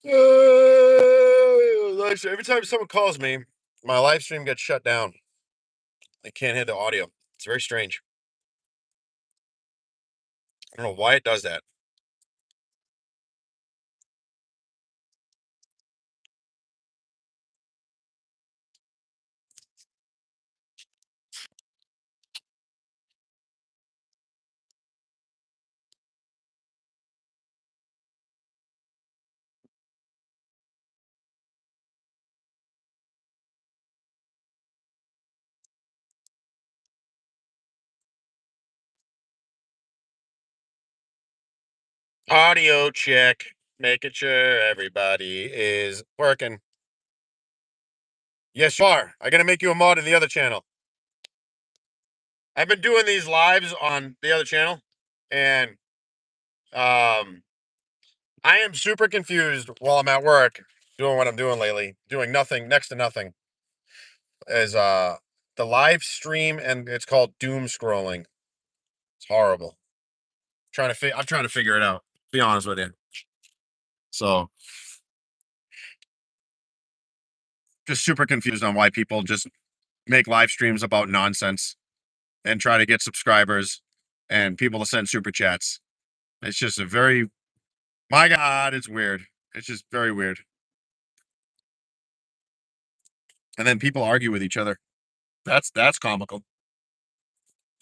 Every time someone calls me, my live stream gets shut down. I can't hear the audio. It's very strange. I don't know why it does that. Audio check. Making sure everybody is working. Yes, you are. I gotta make you a mod in the other channel. I've been doing these lives on the other channel, and um, I am super confused while I'm at work doing what I'm doing lately, doing nothing, next to nothing. Is the live stream, and it's called doom scrolling. It's horrible. I'm trying to figure it out. Be honest with you. So just super confused on why people just make live streams about nonsense and try to get subscribers and people to send super chats. It's just a very, my God, it's weird. It's just very weird. And then people argue with each other. That's comical.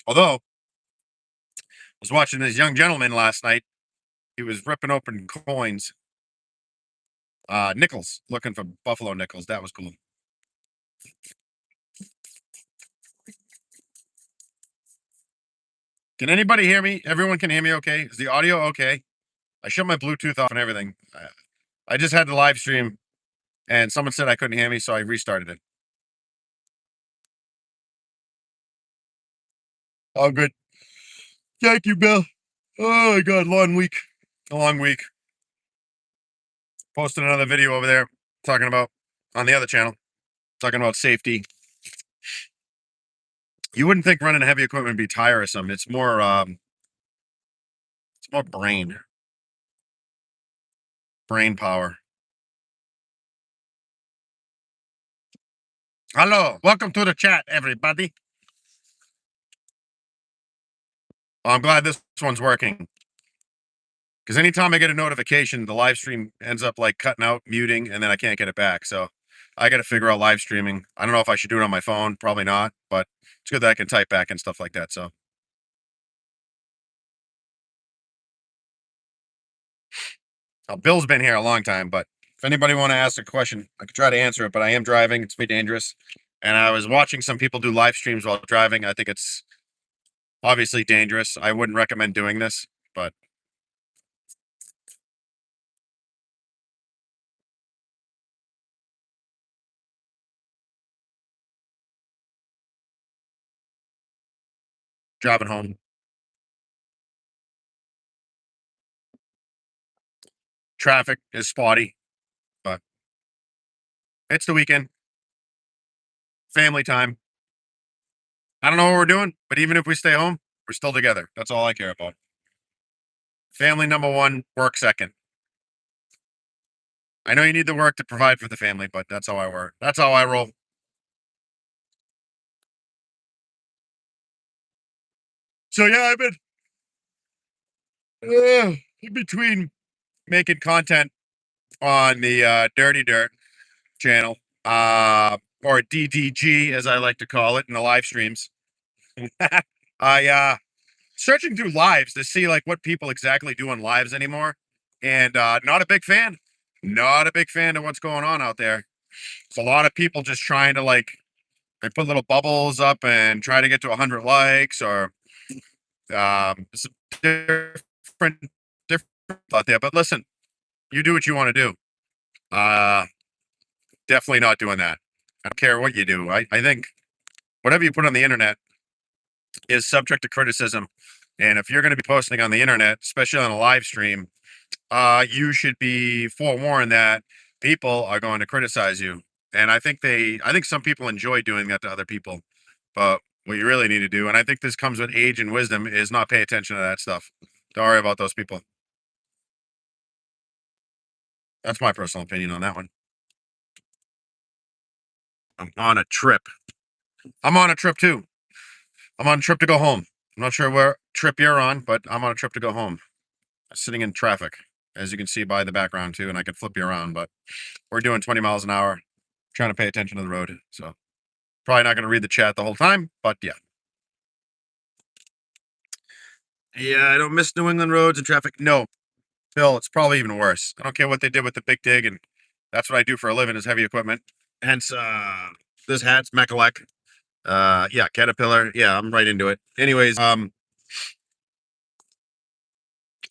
Although I was watching this young gentleman last night. He was ripping open coins, nickels, looking for buffalo nickels. That was cool. Can anybody hear me? Everyone can hear me okay? Is the audio okay? I shut my Bluetooth off and everything. I just had the live stream and someone said I couldn't hear me, so I restarted it. All good. Thank you, Bill. Oh my God, long week. A long week. Posted another video over there talking about on the other channel, talking about safety. You wouldn't think running heavy equipment would be tiresome. It's more brain power. Hello, welcome to the chat, everybody. Well, I'm glad this one's working. Because anytime I get a notification, the live stream ends up like cutting out, muting, and then I can't get it back. So I got to figure out live streaming. I don't know if I should do it on my phone. Probably not, but it's good that I can type back and stuff like that. So Bill's been here a long time, but if anybody want to ask a question, I could try to answer it. But I am driving; it's pretty dangerous. And I was watching some people do live streams while driving. I think it's obviously dangerous. I wouldn't recommend doing this, but driving home. Traffic is spotty, but it's the weekend. Family time. I don't know what we're doing, but even if we stay home, we're still together. That's all I care about. Family number one, work second. I know you need the work to provide for the family, but that's how I work. That's how I roll. So yeah, I've been in between making content on the Dirty Dirt channel, or DDG as I like to call it in the live streams. I searching through lives to see like what people exactly do on lives anymore, and not a big fan. Not a big fan of what's going on out there. It's a lot of people just trying to like they put little bubbles up and try to get to 100 likes or some different out there. But listen, you do what you want to do. Uh, Definitely not doing that. I don't care what you do. I think whatever you put on the internet is subject to criticism. And if you're going to be posting on the internet, especially on a live stream, you should be forewarned that people are going to criticize you. And I think some people enjoy doing that to other people. But what you really need to do, and I think this comes with age and wisdom, is not pay attention to that stuff. Don't worry about those people. That's my personal opinion on that one. I'm on a trip. I'm on a trip too. I'm on a trip to go home. I'm not sure where trip you're on, but I'm on a trip to go home. Sitting in traffic, as you can see by the background too, and I could flip you around, but we're doing 20 miles an hour, trying to pay attention to the road. So probably not going to read the chat the whole time, but yeah. Yeah, I don't miss New England roads and traffic. No, Bill, it's probably even worse. I don't care what they did with the big dig, and that's what I do for a living is heavy equipment. Hence, this hat's Mechalek. Yeah, Caterpillar. Yeah, I'm right into it. Anyways,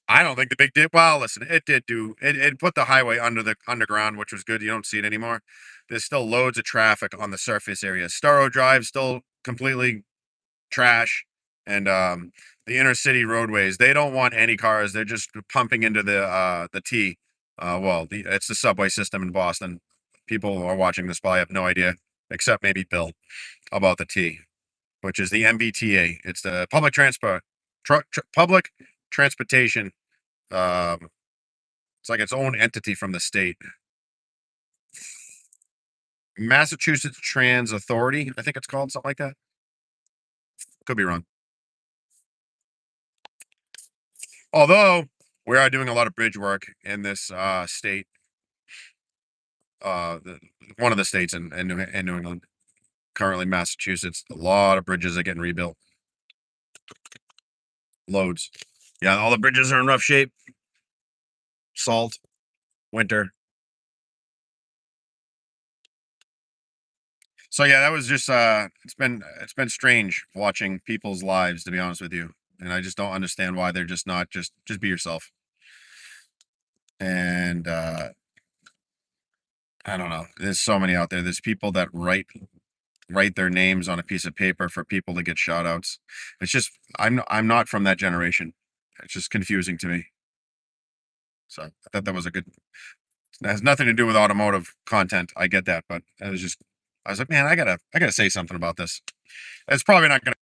I don't think the big dig. Well, listen, it did do it. It put the highway under the underground, which was good. You don't see it anymore. There's still loads of traffic on the surface area. Starro Drive still completely trash, and the inner city roadways. They don't want any cars. They're just pumping into the T. It's the subway system in Boston. People who are watching this probably have no idea, except maybe Bill, about the T, which is the MBTA. It's the public transportation. Um, it's like its own entity from the state. Massachusetts Trans Authority, I think it's called something like that. Could be wrong. Although we are doing a lot of bridge work in this state, one of the states in New England, currently Massachusetts, a lot of bridges are getting rebuilt. Loads. Yeah, all the bridges are in rough shape. Salt, winter. So yeah, that was just it's been strange watching people's lives, to be honest with you. And I just don't understand why they're just not just be yourself. And I don't know. There's so many out there. There's people that write their names on a piece of paper for people to get shout outs. It's just I'm not from that generation. It's just confusing to me. So I thought that was a good. It has nothing to do with automotive content. I get that, but it was just I was like, man, I gotta say something about this. It's probably not gonna.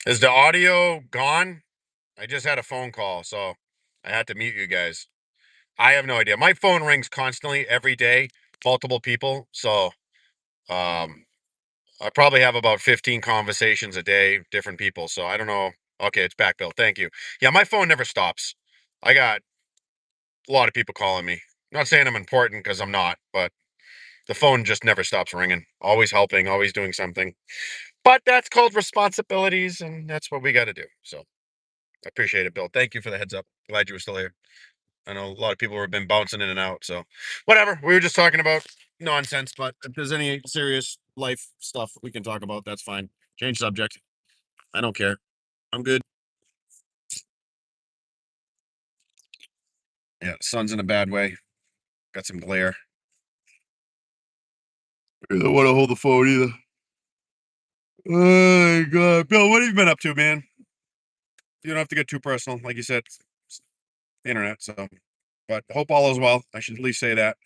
Is the audio gone? I just had a phone call, so I had to mute you guys. I have no idea. My phone rings constantly every day, multiple people. So I probably have about 15 conversations a day, different people. So I don't know. Okay, it's back, Bill. Thank you. Yeah, my phone never stops. I got a lot of people calling me. Not saying I'm important because I'm not, but the phone just never stops ringing. Always helping, always doing something. But that's called responsibilities, and that's what we got to do. So I appreciate it, Bill. Thank you for the heads up. Glad you were still here. I know a lot of people have been bouncing in and out. So whatever. We were just talking about nonsense, but if there's any serious life stuff we can talk about, that's fine. Change subject. I don't care. I'm good. Yeah, sun's in a bad way. Got some glare. I don't want to hold the phone either. Oh my god, Bill, what have you been up to, man? You don't have to get too personal, like you said. It's the internet, so. But hope all is well. I should at least say that.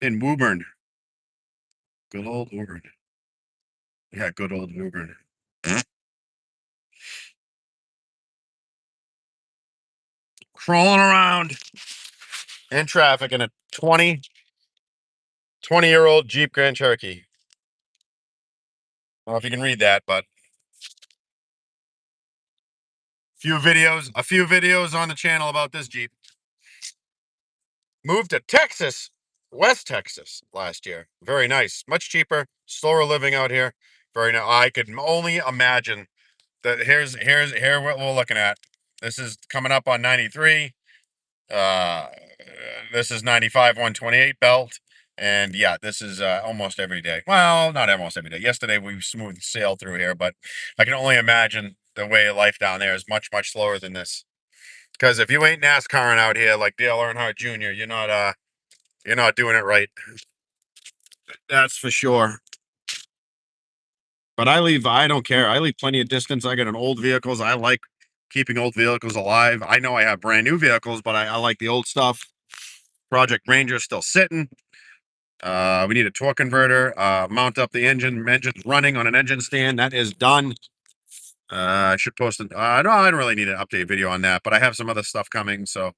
In Woburn, good old Woburn. Yeah, good old Woburn. Crawling around in traffic in a 20-year-old Jeep Grand Cherokee. I don't know if you can read that, but a few videos on the channel about this Jeep. Moved to Texas, West Texas last year. Very nice. Much cheaper, slower living out here. Very nice. I could only imagine that here what we're looking at. This is coming up on 93. Uh this is 95 128 belt. And yeah, this is almost every day. Well, not almost every day. Yesterday we smooth sailed through here, but I can only imagine the way life down there is much, much slower than this. Because if you ain't NASCARing out here like Dale Earnhardt Jr., you're not doing it right. That's for sure. But I don't care. I leave plenty of distance. I got an old vehicles. I like keeping old vehicles alive. I know I have brand new vehicles, but I like the old stuff. Project Ranger still sitting. We need a torque converter. Mount up the engine. Engine's running on an engine stand. That is done. I should post it. No, I don't really need an update video on that, but I have some other stuff coming. So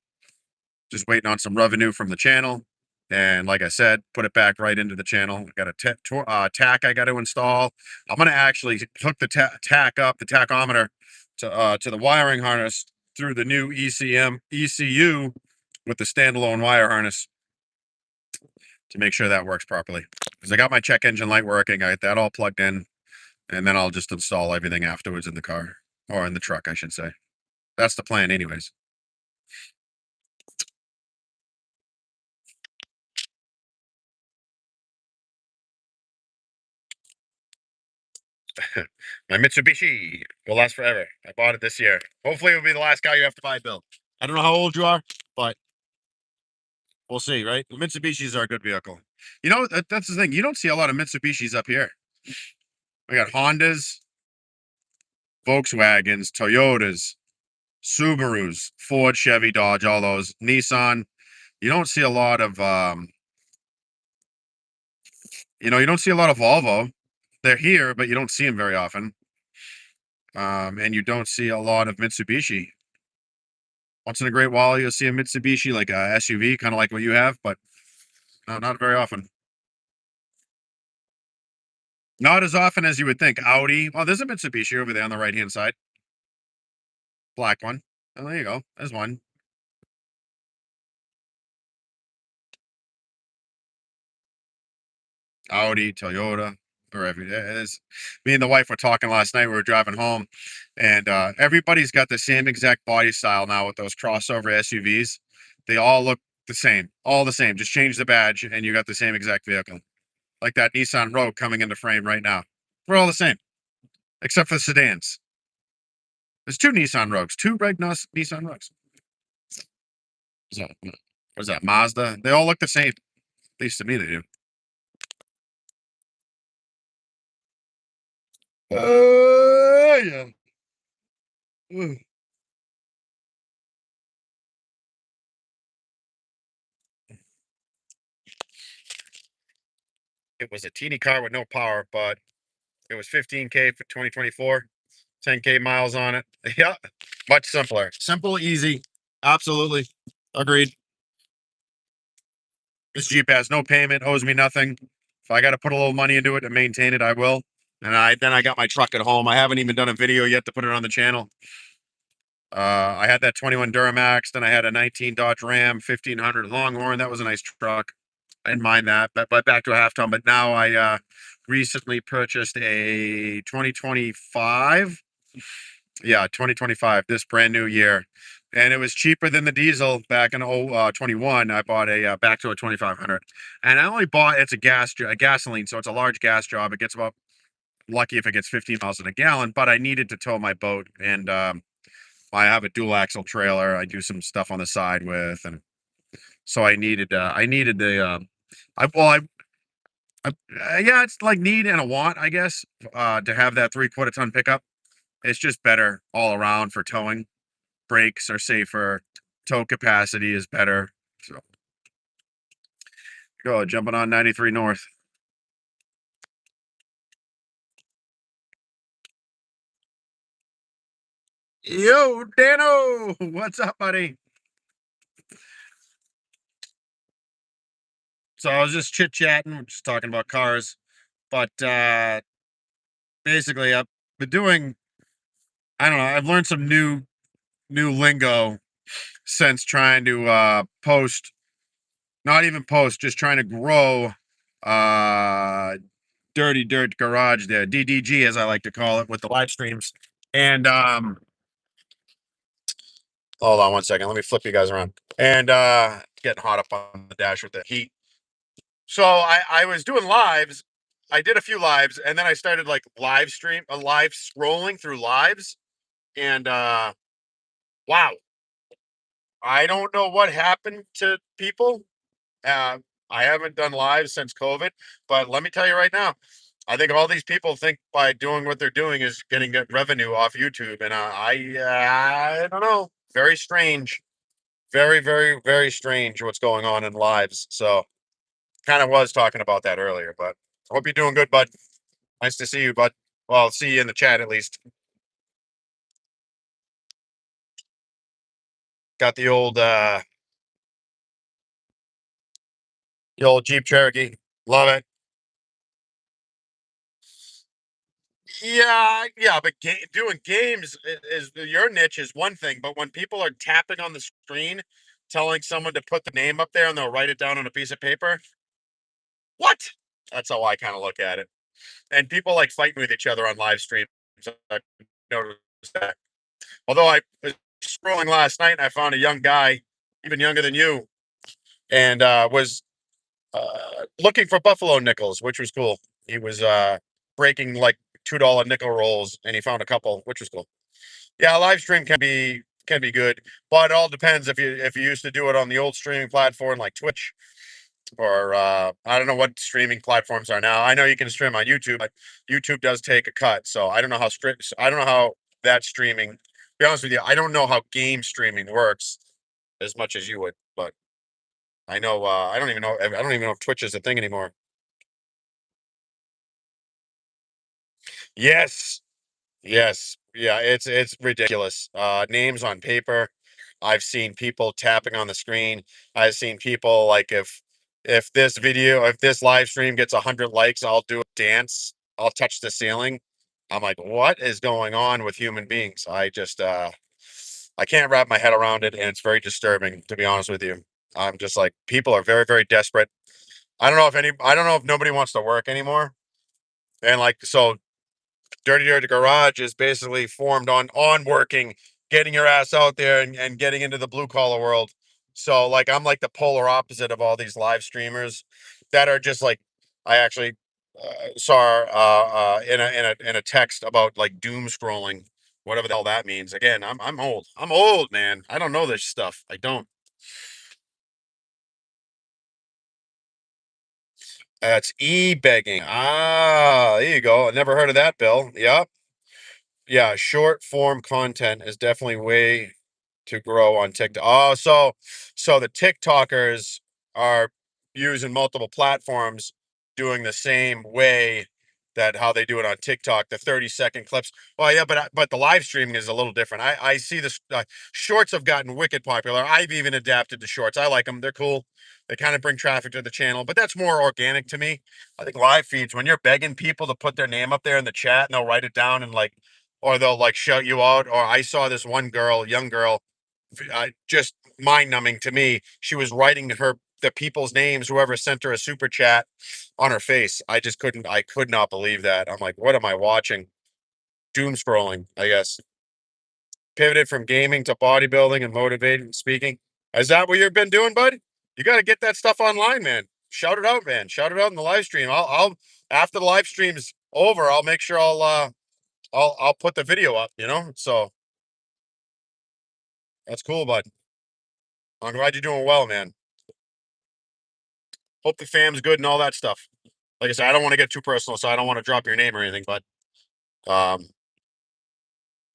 just waiting on some revenue from the channel. And like I said, put it back right into the channel. Got a tack I got to install. I'm going to actually hook the tack up, the tachometer to the wiring harness through the new ECU with the standalone wire harness to make sure that works properly. Because I got my check engine light working. I got that all plugged in. And then I'll just install everything afterwards in the car or in the truck, I should say. That's the plan anyways. My Mitsubishi will last forever. I bought it this year. Hopefully, it'll be the last car you have to buy, Bill. I don't know how old you are, but we'll see, right? The Mitsubishis are a good vehicle. You know, that's the thing. You don't see a lot of Mitsubishis up here. We got Hondas, Volkswagens, Toyotas, Subarus, Ford, Chevy, Dodge, all those. Nissan. You don't see a lot of, you don't see a lot of Volvo. They're here, but you don't see them very often. And you don't see a lot of Mitsubishi. Once in a great while, you'll see a Mitsubishi, like a SUV, kind of like what you have, but no, not very often. Not as often as you would think. Audi. Well, there's a Mitsubishi over there on the right hand side. Black one. Oh, there you go. There's one. Audi, Toyota, or me and the wife were talking last night. We were driving home, and everybody's got the same exact body style now with those crossover SUVs. They all look the same, all the same. Just change the badge, and you got the same exact vehicle. Like that Nissan Rogue coming into frame right now. We're all the same, except for the sedans. There's two Nissan Rogues, two red Nissan Rogues. What is that? Mazda? They all look the same. At least to me, they do. Yeah. Ooh. It was a teeny car with no power, but it was 15K for 2024, 10K miles on it. Yeah, much simpler. Simple, easy. Absolutely. Agreed. This Jeep has no payment, owes me nothing. If I got to put a little money into it to maintain it, I will. And I got my truck at home. I haven't even done a video yet to put it on the channel. I had that 21 Duramax, then I had a 19 Dodge Ram 1500 Longhorn. That was a nice truck. I didn't mind that, but back to a half ton. But now I recently purchased a 2025. Yeah, 2025, this brand new year. And it was cheaper than the diesel back in 21. I bought a back to a 2500. And I only bought it's a gasoline, so it's a large gas job. It gets about lucky if it gets 15 miles in a gallon, but I needed to tow my boat and I have a dual axle trailer. I do some stuff on the side with, and so I needed the I well yeah, it's like need and a want, I guess, to have that 3/4 ton pickup. It's just better all around for towing. Brakes are safer, tow capacity is better. So go jumping on 93 North. Yo, Dano, what's up, buddy? So I was just chit chatting, just talking about cars, but basically I've been doing. I don't know. I've learned some new lingo since trying to post, not even post, just trying to grow uh Dirty Dirt Garage there, DDG as I like to call it, with the live streams. And hold on one second, let me flip you guys around. And getting hot up on the dash with the heat. So I was doing lives. I did a few lives and then I started like live scrolling through lives and wow, I don't know what happened to people. Uh, I haven't done live since COVID, but let me tell you right now, I think all these people think by doing what they're doing is getting good revenue off YouTube, and I don't know. Very strange, very strange what's going on in lives. So, kind of was talking about that earlier, but I hope you're doing good, bud. Nice to see you, bud. Well, I'll see you in the chat at least. Got the old Jeep Cherokee. Love it. Yeah, yeah, but doing games is your niche is one thing, but when people are tapping on the screen, telling someone to put the name up there and they'll write it down on a piece of paper, what? That's how I kind of look at it. And people like fighting with each other on live streams. I've noticed that. Although I was scrolling last night and I found a young guy, even younger than you, and was looking for Buffalo nickels, which was cool. He was breaking like $2 nickel rolls, and he found a couple, which was cool. Yeah, live stream can be good, but it all depends if you used to do it on the old streaming platform like Twitch or I don't know what streaming platforms are now. I know you can stream on YouTube, but YouTube does take a cut. So I don't know how strict. I don't know how that streaming. To be honest with you, I don't know how game streaming works as much as you would, but I know. I don't even know. I don't even know if Twitch is a thing anymore. Yes, yes, yeah, it's ridiculous. Names on paper. I've seen people tapping on the screen. I've seen people like if this live stream gets 100 likes, I'll do a dance. I'll touch the ceiling. I'm like, what is going on with human beings? I can't wrap my head around it, and it's very disturbing to be honest with you. I'm just like people are very desperate. I don't know if nobody wants to work anymore. And like so Dirty Dirty Garage is basically formed on working, getting your ass out there and getting into the blue collar world. So like I'm like the polar opposite of all these live streamers that are just like I actually saw in a text about like doom scrolling, whatever the hell that means. Again, I'm old. I'm old, man. I don't know this stuff. I don't. That's e-begging. Ah, there you go. I never heard of that, Bill. Yep. Yeah, short form content is definitely way to grow on TikTok. Oh, so the TikTokers are using multiple platforms doing the same way that how they do it on TikTok, the 30-second clips. Well, yeah, but the live streaming is a little different. I see this shorts have gotten wicked popular. I've even adapted to shorts. I like them. They're cool. They kind of bring traffic to the channel, but that's more organic to me. I think live feeds, when you're begging people to put their name up there in the chat and they'll write it down and like, or they'll like shout you out. Or I saw this one girl, young girl, just mind numbing to me. She was writing the people's names, whoever sent her a super chat, on her face. I could not believe that. I'm like, what am I watching? Doom scrolling, I guess. Pivoted from gaming to bodybuilding and motivating speaking. Is that what you've been doing, bud? You got to get that stuff online, man. Shout it out, man. Shout it out in the live stream. I'll after the live stream's over, I'll make sure I'll put the video up, you know? So that's cool, bud. I'm glad you're doing well, man. Hope the fam's good and all that stuff. Like I said, I don't want to get too personal, so I don't want to drop your name or anything, but um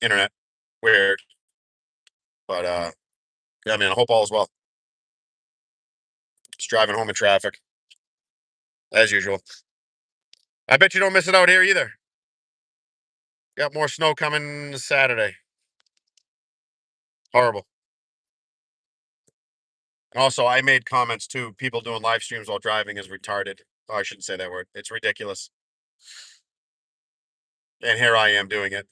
internet. Weird. But yeah, man, I hope all is well. Just driving home in traffic, as usual. I bet you don't miss it out here either. Got more snow coming Saturday. Horrible. And also, I made comments too. People doing live streams while driving is retarded. Oh, I shouldn't say that word. It's ridiculous. And here I am doing it.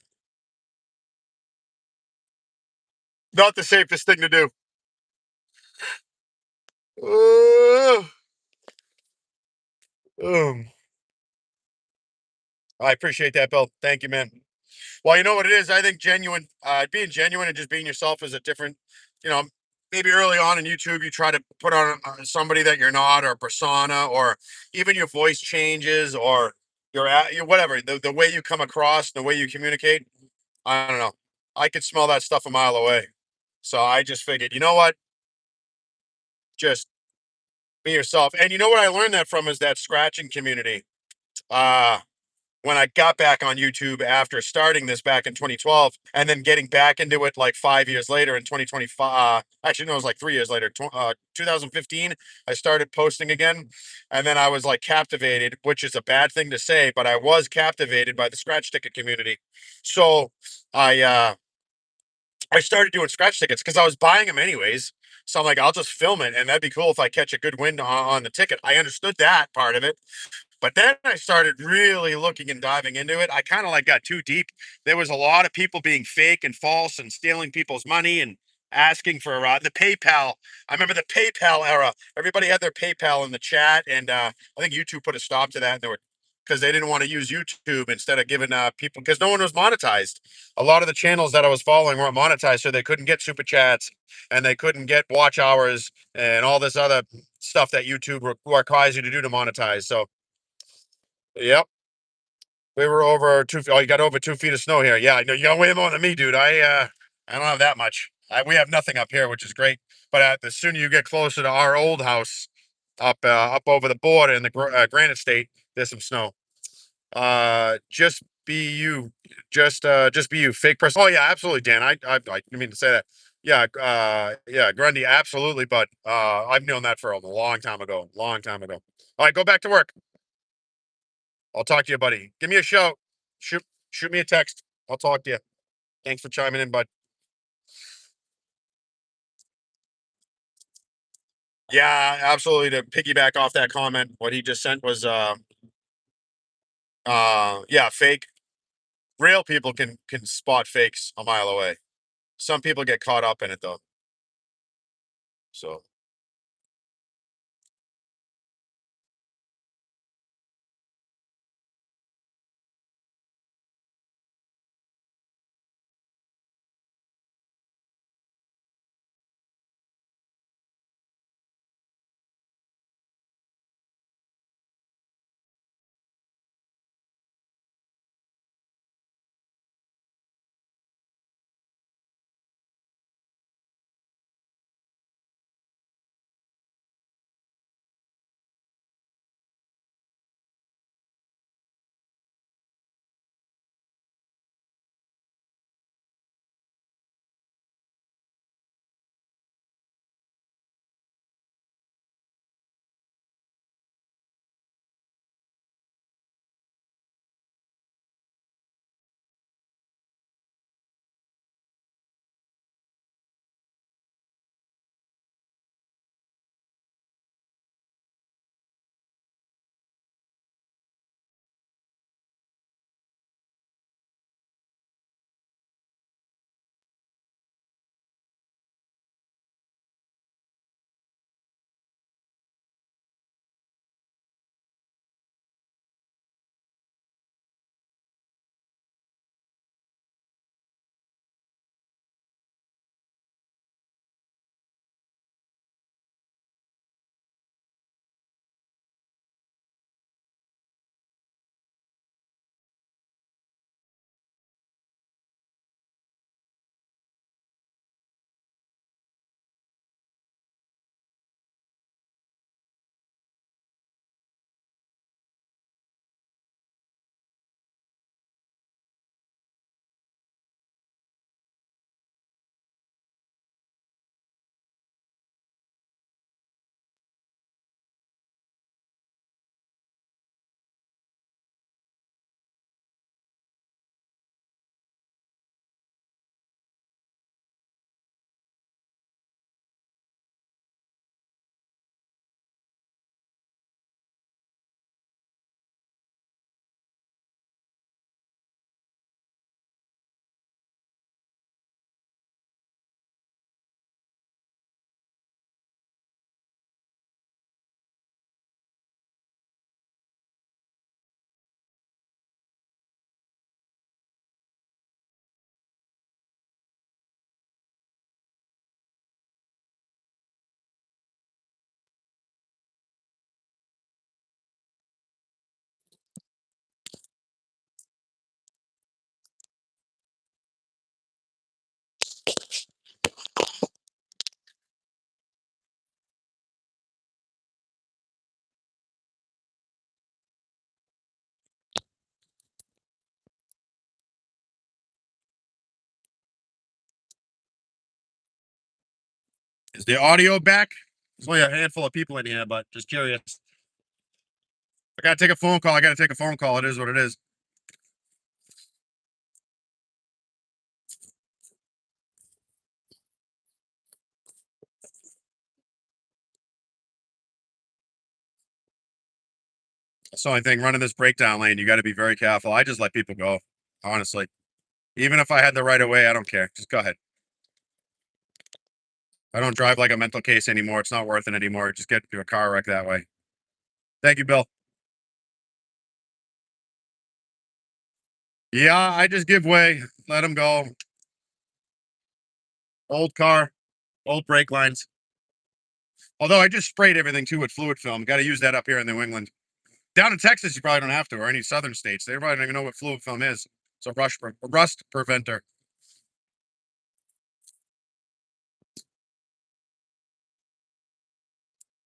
Not the safest thing to do. Uh, um, I appreciate that, Bill. Thank you, man. Well, you know what it is. I think being genuine and just being yourself is a different. You know, maybe early on in YouTube, you try to put on somebody that you're not, or a persona, or even your voice changes, or your whatever the way you come across, the way you communicate. I don't know. I could smell that stuff a mile away. So I just figured, you know what? Just be yourself. And you know what I learned that from is that scratching community. Uh when I got back on YouTube after starting this back in 2012 and then getting back into it like 5 years later in 2025. Actually, no, it was like 3 years later, 2015. I started posting again. And then I was like captivated, which is a bad thing to say, but I was captivated by the scratch ticket community. So I, uh, I started doing scratch tickets because I was buying them anyways. So I'm like, I'll just film it, and that'd be cool if I catch a good wind on the ticket. I understood that part of it, but then I started really looking and diving into it. I kind of like got too deep. There was a lot of people being fake and false and stealing people's money and asking for the PayPal. I remember the PayPal era. Everybody had their PayPal in the chat, and I think YouTube put a stop to that. And they were because they didn't want to use YouTube instead of giving people because no one was monetized. A lot of the channels that I was following weren't monetized, so they couldn't get super chats and they couldn't get watch hours and all this other stuff that YouTube requires you to do to monetize. So, yep. We were over 2 feet. Oh, you got over 2 feet of snow here. Yeah, I know you got way more than me, dude. I don't have that much. We have nothing up here, which is great. But the sooner you get closer to our old house, up over the border in the Granite State, there's some snow. Just be you. Just be you. Fake person. Oh yeah, absolutely, Dan. I didn't mean to say that. Yeah, yeah, Grundy, absolutely. But I've known that for a long time ago. Long time ago. All right, go back to work. I'll talk to you, buddy. Give me a shout. Shoot me a text. I'll talk to you. Thanks for chiming in, bud. Yeah, absolutely. To piggyback off that comment, what he just sent was yeah, fake. Real people can spot fakes a mile away. Some people get caught up in it though. So Is the audio back? There's only a handful of people in here, but just curious. I gotta take a phone call. I gotta take a phone call. It is what it is. That's the only thing. Running this breakdown lane, you got to be very careful. I just let people go. Honestly, even if I had the right of way, I don't care. Just go ahead. I don't drive like a mental case anymore. It's not worth it anymore. Just get into a car wreck that way. Thank you, Bill. Yeah, I just give way. Let them go. Old car, old brake lines. Although I just sprayed everything too with fluid film. Got to use that up here in New England. Down in Texas, you probably don't have to, or any southern states. They probably don't even know what fluid film is. It's a rust preventer.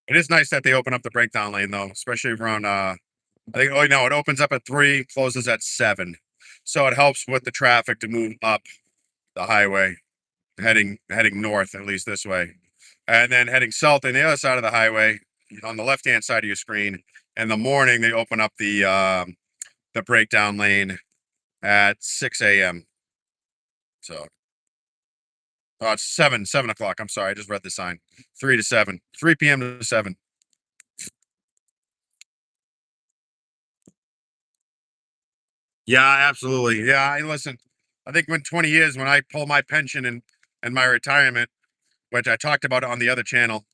It is nice that they open up the breakdown lane though, especially around I think no, it opens up at 3, closes at 7. So it helps with the traffic to move up the highway, heading north, at least this way. And then heading south on the other side of the highway, on the left-hand side of your screen. In the morning, they open up the breakdown lane at 6 a.m. So it's 7 o'clock. I'm sorry, I just read the sign. 3 to 7. 3 p.m. to 7. Yeah, absolutely. Yeah, I listen. I think when 20 years, when I pull my pension and my retirement, which I talked about on the other channel,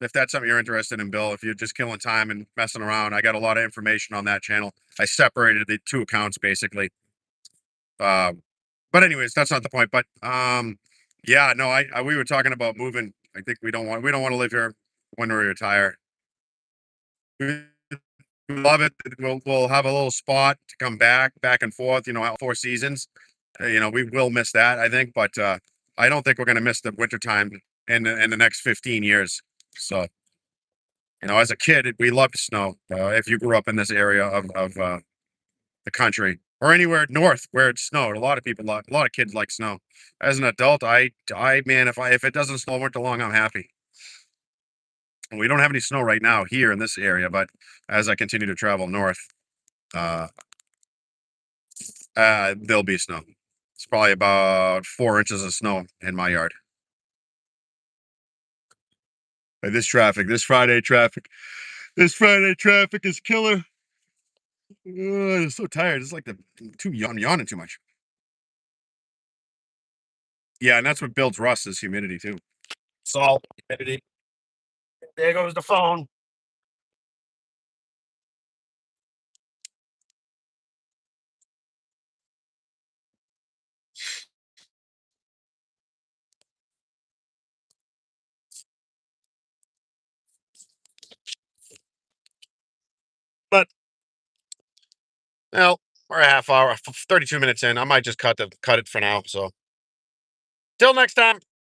if that's something you're interested in, Bill, if you're just killing time and messing around, I got a lot of information on that channel. I separated the two accounts basically. But anyways, that's not the point. But yeah, no, I we were talking about moving. I think we don't want to live here when we retire. We love it. We'll have a little spot to come back and forth. You know, out 4 seasons. You know, we will miss that, I think, but I don't think we're going to miss the winter time in the next 15 years. So, you know, as a kid, we loved snow. If you grew up in this area of the country or anywhere north where it snowed, a lot of people, a lot of kids like snow. As an adult, man, if it doesn't snow winter long, I'm happy. And we don't have any snow right now here in this area, but as I continue to travel north, uh, there'll be snow. It's probably about 4 inches of snow in my yard. This traffic, this Friday traffic is killer. I'm so tired. It's like I'm yawning too much. Yeah, and that's what builds rust is humidity too. Salt, humidity. There goes the phone. But well, we're a half hour, 32 minutes in. I might just cut it for now. So till next time.